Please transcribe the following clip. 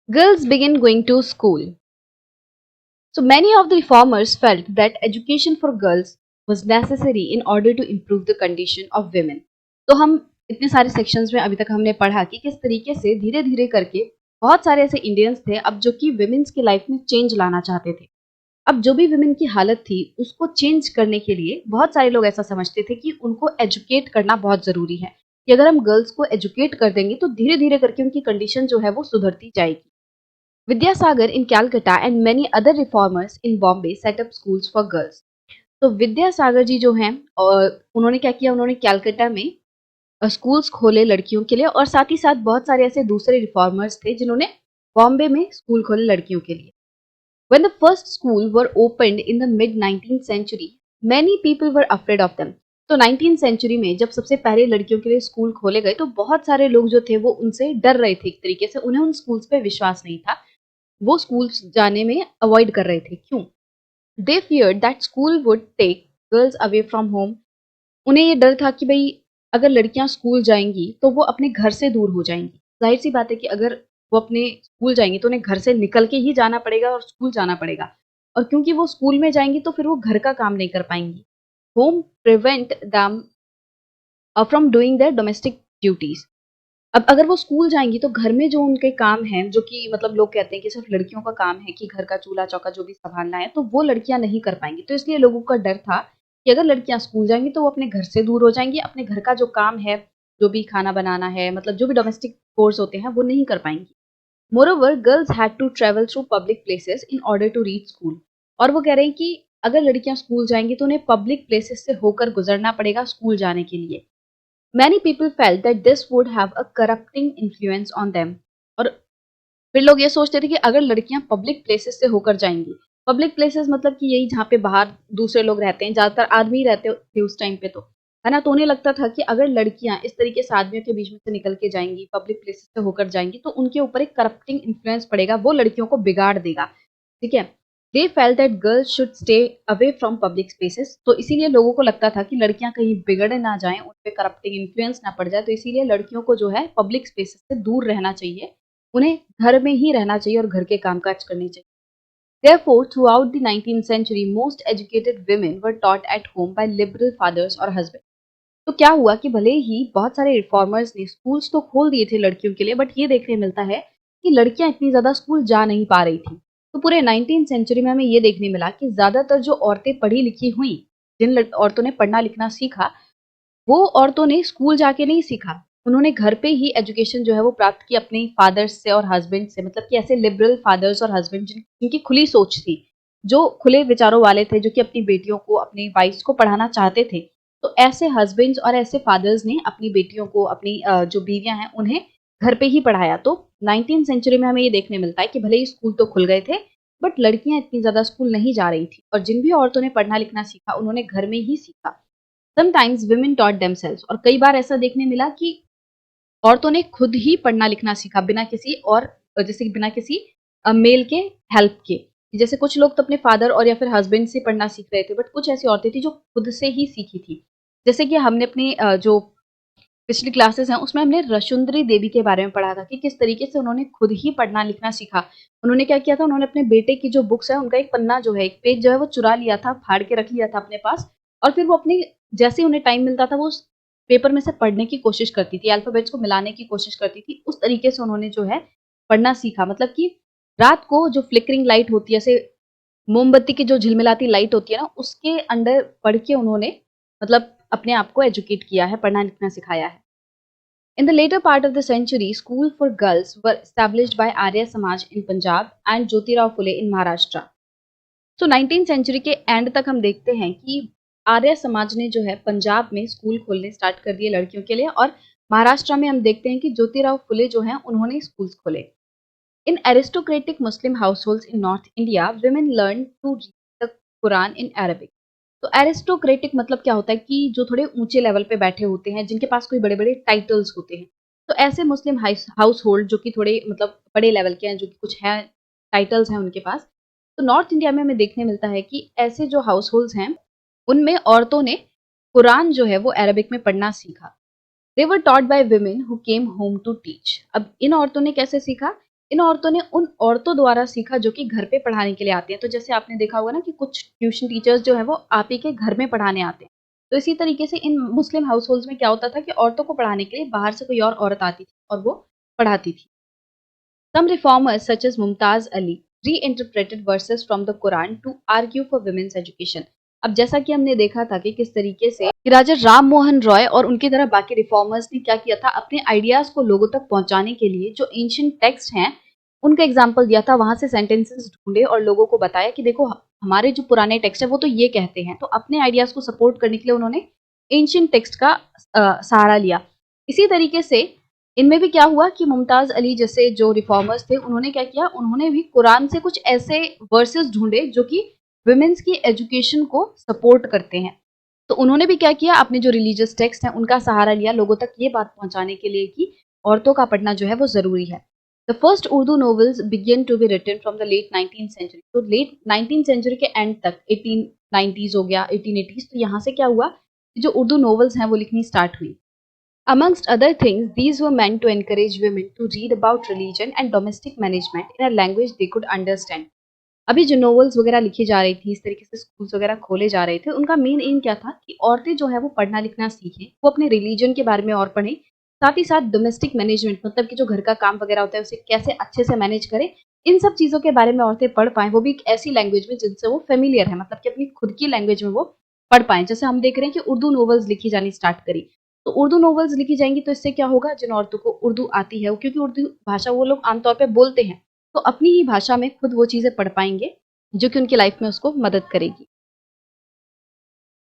Girls begin going to school. So many of the reformers felt that education for girls was necessary in order to improve the condition of women. तो हम इतने सारे sections में अभी तक हमने पढ़ा कि किस तरीके से धीरे धीरे करके बहुत सारे ऐसे इंडियंस थे अब जो कि विमेन्स की लाइफ में चेंज लाना चाहते थे। अब जो भी विमेन की हालत थी उसको चेंज करने के लिए बहुत सारे लोग ऐसा समझते थे कि उनको एजुकेट करना बहुत जरूरी है कि अगर हम गर्ल्स को एजुकेट कर देंगे तो धीरे धीरे करके उनकी कंडीशन जो है वो सुधरती जाएगी। Vidyasagar in Calcutta and many other reformers in Bombay set up schools for girls. तो विद्यासागर जी जो हैं और उन्होंने क्या किया, उन्होंने कैलकाटा में स्कूल्स खोले लड़कियों के लिए और साथ ही साथ बहुत सारे ऐसे दूसरे रिफॉर्मर्स थे जिन्होंने बॉम्बे में स्कूल खोले लड़कियों के लिए। When the first school were opened in the mid 19th century, many people were afraid of them. तो 19th सेंचुरी में जब सबसे पहले लड़कियों के लिए स्कूल खोले गए तो बहुत सारे लोग जो थे वो उनसे डर रहे थे, एक तरीके से उन्हें उन स्कूल्स पे विश्वास नहीं था, वो स्कूल्स जाने में अवॉइड कर रहे थे। क्यों? They feared that school would take girls away from home. उन्हें ये डर था कि भाई अगर लड़कियां स्कूल जाएंगी तो वो अपने घर से दूर हो जाएंगी। जाहिर सी बात है कि अगर वो अपने स्कूल जाएंगी तो उन्हें घर से निकल के ही जाना पड़ेगा और स्कूल जाना पड़ेगा, और क्योंकि वो स्कूल में जाएंगी तो फिर वो घर का काम नहीं कर पाएंगी। Home prevent them from doing there domestic duties. अब अगर वो स्कूल जाएंगी तो घर में जो उनके काम हैं, जो कि मतलब लोग कहते हैं कि सिर्फ लड़कियों का काम है कि घर का चूल्हा चौका जो भी संभालना है, तो वो लड़कियां नहीं कर पाएंगी। तो इसलिए लोगों का डर था कि अगर लड़कियां स्कूल जाएंगी तो वो अपने घर से दूर हो जाएंगी, अपने घर का जो काम है, जो भी खाना बनाना है, मतलब जो भी डोमेस्टिक कोर्स होते हैं वो नहीं कर पाएंगी। Moreover girls had to travel through public places in order to reach school. और वो कह रहे हैं कि अगर लड़कियां स्कूल जाएंगी तो उन्हें पब्लिक प्लेसेस से होकर गुजरना पड़ेगा स्कूल जाने के लिए। Many people felt that this would have a corrupting influence on them. और फिर लोग ये सोचते थे कि अगर लड़कियां पब्लिक प्लेसेस से होकर जाएंगी, पब्लिक प्लेसेस मतलब कि यही जहाँ पे बाहर दूसरे लोग रहते हैं, ज्यादातर आदमी ही रहते थे उस टाइम पे, तो है ना। तो उन्हें लगता था कि अगर लड़कियां इस तरीके से आदमियों के बीच में से निकल के जाएंगी, पब्लिक प्लेसेस से होकर जाएंगी, तो उनके ऊपर एक करप्टिंग इन्फ्लुएंस पड़ेगा, वो लड़कियों को बिगाड़ देगा। ठीक है। They felt that girls should stay away from public spaces. तो इसीलिए लोगों को लगता था कि लड़कियां कहीं बिगड़ ना जाएं, उन पे करप्टिंग इन्फ्लुएंस ना पड़ जाए, तो इसीलिए लड़कियों को जो है पब्लिक स्पेसेस से दूर रहना चाहिए, उन्हें घर में ही रहना चाहिए और घर के कामकाज करने चाहिए। Therefore, throughout the 19th century, most educated women were taught at home by liberal fathers or husbands. तो क्या हुआ कि भले ही बहुत सारे रिफॉर्मर्स ने स्कूल्स तो खोल दिए थे लड़कियों के लिए, बट ये देखने मिलता है कि लड़कियां इतनी ज्यादा स्कूल जा नहीं पा रही थी। तो पूरे 19th सेंचुरी में हमें ये देखने मिला कि ज्यादातर जो औरतें पढ़ी लिखी हुई, जिन औरतों ने पढ़ना लिखना सीखा, वो औरतों ने स्कूल जाके नहीं सीखा, उन्होंने घर पे ही एजुकेशन जो है वो प्राप्त की अपने फादर्स से और हस्बैंड से। मतलब कि ऐसे लिबरल फादर्स और हस्बैंड जिनकी खुली सोच थी, जो खुले विचारों वाले थे, जो कि अपनी बेटियों को, अपनी वाइफ्स को पढ़ाना चाहते थे, तो ऐसे हस्बैंड्स और ऐसे फादर्स ने अपनी बेटियों को, अपनी जो बीवियां हैं उन्हें घर पे ही पढ़ाया। तो 19th सेंचुरी में हमें ये देखने मिलता है कि भले ही स्कूल तो खुल गए थे, बट लड़कियां इतनी ज्यादा स्कूल नहीं जा रही थी, और जिन भी औरतों ने पढ़ना लिखना सीखा उन्होंने घर में ही सीखा। समटाइम्स women taught themselves, और कई बार ऐसा देखने मिला कि औरतों ने खुद ही पढ़ना लिखना सीखा बिना किसी और, जैसे कि बिना किसी मेल के हेल्प के। जैसे कुछ लोग तो अपने फादर और या फिर हस्बैंड से पढ़ना सीख रहे थे, बट कुछ ऐसी औरतें थी जो खुद से ही सीखी थी। जैसे कि हमने अपनी जो पिछली क्लासेस हैं उसमें हमने रशुंदरी देवी के बारे में पढ़ा था कि किस तरीके से उन्होंने खुद ही पढ़ना लिखना सीखा। उन्होंने क्या किया था, उन्होंने अपने बेटे की जो बुक्स है उनका एक पन्ना जो है, एक पेज जो है वो चुरा लिया था, फाड़ के रख लिया था अपने पास, और फिर वो अपनी, जैसे ही उन्हें टाइम मिलता था वो उस पेपर में से पढ़ने की कोशिश करती थी, अल्फाबेट्स को मिलाने की कोशिश करती थी। उस तरीके से उन्होंने जो है पढ़ना सीखा। मतलब कि रात को जो फ्लिकरिंग लाइट होती है, जैसे मोमबत्ती की जो झिलमिलाती लाइट होती है ना, उसके अंडर पढ़ के उन्होंने मतलब अपने आप को एजुकेट किया है, पढ़ना लिखना सिखाया है। In the later part of the century, schools for girls were established by Arya Samaj in Punjab and Jyotirao Phule in Maharashtra. So 19th century के एंड तक हम देखते हैं कि आर्य समाज ने जो है पंजाब में स्कूल खोलने स्टार्ट कर दिए लड़कियों के लिए, और महाराष्ट्र में हम देखते हैं कि ज्योतिराव फुले जो हैं उन्होंने स्कूल्स खोले। In aristocratic Muslim households in North India, women learn to read the Quran in Arabic. तो एरिस्टोक्रेटिक मतलब क्या होता है कि जो थोड़े ऊंचे लेवल पे बैठे होते हैं, जिनके पास कोई बड़े बड़े टाइटल्स होते हैं, तो ऐसे मुस्लिम हाउस होल्ड जो कि थोड़े मतलब बड़े लेवल के हैं, जो कि कुछ है टाइटल्स हैं उनके पास, तो नॉर्थ इंडिया में हमें देखने मिलता है कि ऐसे जो हाउस होल्ड्स हैं उनमें औरतों ने कुरान जो है वो अरबिक में पढ़ना सीखा। They were taught by women who came home to teach. अब इन औरतों ने कैसे सीखा इन औरतों ने उन औरतों द्वारा सीखा जो कि घर पे पढ़ाने के लिए आती हैं। तो जैसे आपने देखा होगा ना कि कुछ ट्यूशन टीचर्स जो हैं वो आप ही के घर में पढ़ाने आते हैं। तो इसी तरीके से इन मुस्लिम हाउसहोल्ड्स में क्या होता था कि औरतों को पढ़ाने के लिए बाहर से कोई और औरत आती थी और वो पढ़ाती थी। Some reformers, such as Mumtaz Ali, reinterpreted verses from the Quran to argue for women's education. अब जैसा कि हमने देखा था कि किस तरीके से कि राजा राम मोहन रॉय और उनकी तरह बाकी रिफॉर्मर्स ने क्या किया था, अपने आइडियाज को लोगों तक पहुंचाने के लिए जो एंशियंट टेक्स्ट हैं उनका एग्जाम्पल दिया था, वहां से सेंटेंसेस ढूंढे और लोगों को बताया कि देखो हमारे जो पुराने टेक्स्ट है वो तो ये कहते हैं। तो अपने आइडियाज को सपोर्ट करने के लिए उन्होंने एंशियंट टेक्स्ट का सहारा लिया। इसी तरीके से इनमें भी क्या हुआ कि मुमताज अली जैसे जो रिफॉर्मर्स थे उन्होंने क्या किया, उन्होंने भी कुरान से कुछ ऐसे वर्सेस ढूंढे जो कि वुमेन्स की एजुकेशन को सपोर्ट करते हैं। तो उन्होंने भी क्या किया, अपने जो रिलीजियस टेक्स्ट हैं उनका सहारा लिया लोगों तक ये बात पहुंचाने के लिए कि औरतों का पढ़ना जो है वो जरूरी है। The first Urdu novels began to be written from the late 19th century. तो लेट 19th सेंचुरी के एंड तक 1890s हो गया, 1880s, तो यहाँ से क्या हुआ, जो उर्दू नॉवेल्स हैं वो लिखनी स्टार्ट हुई। Amongst other things, these were meant to encourage women to read about religion and domestic management in a language they could understand. अभी जो नॉवेल्स वगैरह लिखी जा रही थी, इस तरीके से स्कूल्स वगैरह खोले जा रहे थे, उनका मेन एम क्या था कि औरतें जो है वो पढ़ना लिखना सीखें, वो अपने रिलीजन के बारे में और पढ़ें, साथ ही साथ डोमेस्टिक मैनेजमेंट मतलब कि जो घर का काम वगैरह होता है उसे कैसे अच्छे से मैनेज करें, इन सब चीज़ों के बारे में औरतें पढ़ पाएँ, वो भी एक ऐसी लैंग्वेज में जिनसे वो फेमिलियर है, मतलब कि अपनी खुद की लैंग्वेज में वो पढ़ पाएँ। जैसे हम देख रहे हैं कि उर्दू नॉवेल्स लिखी जानी स्टार्ट करी, तो उर्दू नॉवेल्स लिखी जाएँगी तो इससे क्या होगा, जिन औरतों को उर्दू आती है, क्योंकि उर्दू भाषा वो लोग आमतौर पे बोलते हैं, तो अपनी ही भाषा में खुद वो चीज़ें पढ़ पाएँगे, जो कि उनकी लाइफ में उसको मदद करेगी।